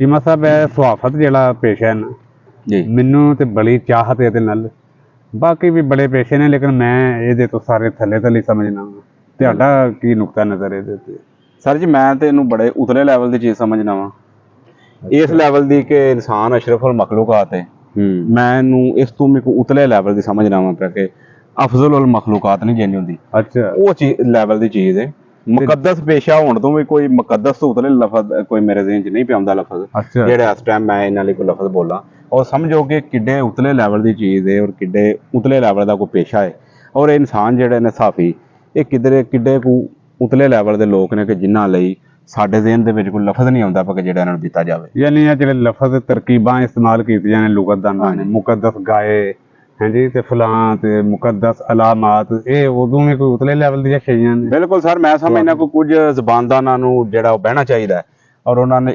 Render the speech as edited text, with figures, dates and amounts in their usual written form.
ਚੀਮਾ ਸਾਹਿਬ ਇਹ ਸੁਹਾਫਤ ਜਿਹੜਾ ਪੇਸ਼ਾ ਹੈ ਨਾ ਜੀ ਮੈਨੂੰ ਤੇ ਬੜੀ ਚਾਹਤ ਇਹਦੇ ਨਾਲ। ਬਾਕੀ ਵੀ ਬੜੇ ਪੇਸ਼ੇ ਨੇ ਲੇਕਿਨ ਮੈਂ ਇਹਦੇ ਤੋਂ ਸਾਰੇ ਥੱਲੇ ਥੱਲੇ ਸਮਝਣਾ। ਤੁਹਾਡਾ ਕੀ ਨੁਕਤਾ ਨਜ਼ਰ ਇਹਦੇ ਤੇ? ਸਰ ਜੀ ਮੈਂ ਤੇ ਇਹਨੂੰ ਬੜੇ ਉਤਲੇ ਲੈਵਲ ਦੀ ਚੀਜ਼ ਸਮਝਣਾ ਵਾ। ਇਸ ਲੈਵਲ ਦੀ ਕਿ ਇਨਸਾਨ ਅਸ਼ਰਫੁਲ ਮਖਲੂਕਾਤ ਹੈ। ਮੈਂ ਇਹਨੂੰ ਇਸ ਤੋਂ ਵੀ ਉਤਲੇ ਲੈਵਲ ਦੀ ਸਮਝਣਾ ਵਾ ਕਿ ਅਫਜ਼ਲ ਉਲ ਮਖਲੂਕਾਤ ਨਹੀਂ ਜਿੰਨੀ ਹੁੰਦੀ। ਅੱਛਾ ਉਹ ਚੀਜ਼ ਲੈਵਲ ਦੀ ਚੀਜ਼ ਹੈ। ਮੁਕੱਦਸ ਪੇਸ਼ਾ ਹੋਣ ਤੋਂ ਵੀ ਕੋਈ ਮੁਕੱਦਸ ਤੋਂ ਉਤਲੇ ਲਫ਼ਜ਼ ਕੋਈ ਮੇਰੇ ਜ਼ਿਹਨ 'ਚ ਨਹੀਂ ਪਿਆਉਂਦਾ ਲਫ਼ਜ਼ ਅੱਛਾ ਜਿਹੜਾ ਇਸ ਟਾਈਮ ਮੈਂ ਇਹਨਾਂ ਲਈ ਕੋਈ ਲਫ਼ਜ਼ ਬੋਲਾਂ। ਔਰ ਸਮਝੋ ਕਿ ਕਿੱਡੇ ਉਤਲੇ ਲੈਵਲ ਦੀ ਚੀਜ਼ ਹੈ ਔਰ ਕਿੱਡੇ ਉਤਲੇ ਲੈਵਲ ਦਾ ਕੋਈ ਪੇਸ਼ਾ ਹੈ। ਔਰ ਇਹ ਇਨਸਾਨ ਜਿਹੜੇ ਨੇ ਸਾਫੀ ਇਹ ਕਿੱਡੇ ਕੁ ਉਤਲੇ ਲੈਵਲ ਦੇ ਲੋਕ ਨੇ ਕਿ ਜਿਨ੍ਹਾਂ ਲਈ ਸਾਡੇ ਜ਼ਿਹਨ ਦੇ ਵਿੱਚ ਕੋਈ ਲਫ਼ਜ਼ ਨਹੀਂ ਆਉਂਦਾ ਪਰ ਜਿਹੜਾ ਇਹਨਾਂ ਨੂੰ ਦਿੱਤਾ ਜਾਵੇ। ਯਾਨੀ ਇਹ ਜਿਹੜੇ ਲਫ਼ਜ਼ ਤਰਕੀਬਾਂ ਇਸਤੇਮਾਲ ਕੀਤੀਆਂ ਨੇ ਲੁਗਤਦਾਨਾਂ ਨੇ, ਮੁਕੱਦਸ ਗਾਏ ਹਾਂਜੀ ਤੇ ਫਲਾਂ ਤੇ ਮੁਕੱਦਸ ਅਲਾਮਾਤ, ਇਹ ਉਦੋਂ ਵੀ ਕੋਈ ਉਤਲੇ ਲੈਵਲ ਦੀਆਂ ਸ਼ੈਆਂ ਨੇ। ਬਿਲਕੁਲ ਸਰ, ਮੈਂ ਸਮਝਦਾ ਕੋਈ ਕੁਝ ਜ਼ਬਾਨਦਾਨਾਂ ਨੂੰ ਜਿਹੜਾ ਉਹ ਬਹਿਣਾ ਚਾਹੀਦਾ ਔਰ ਉਹਨਾਂ ਨੇ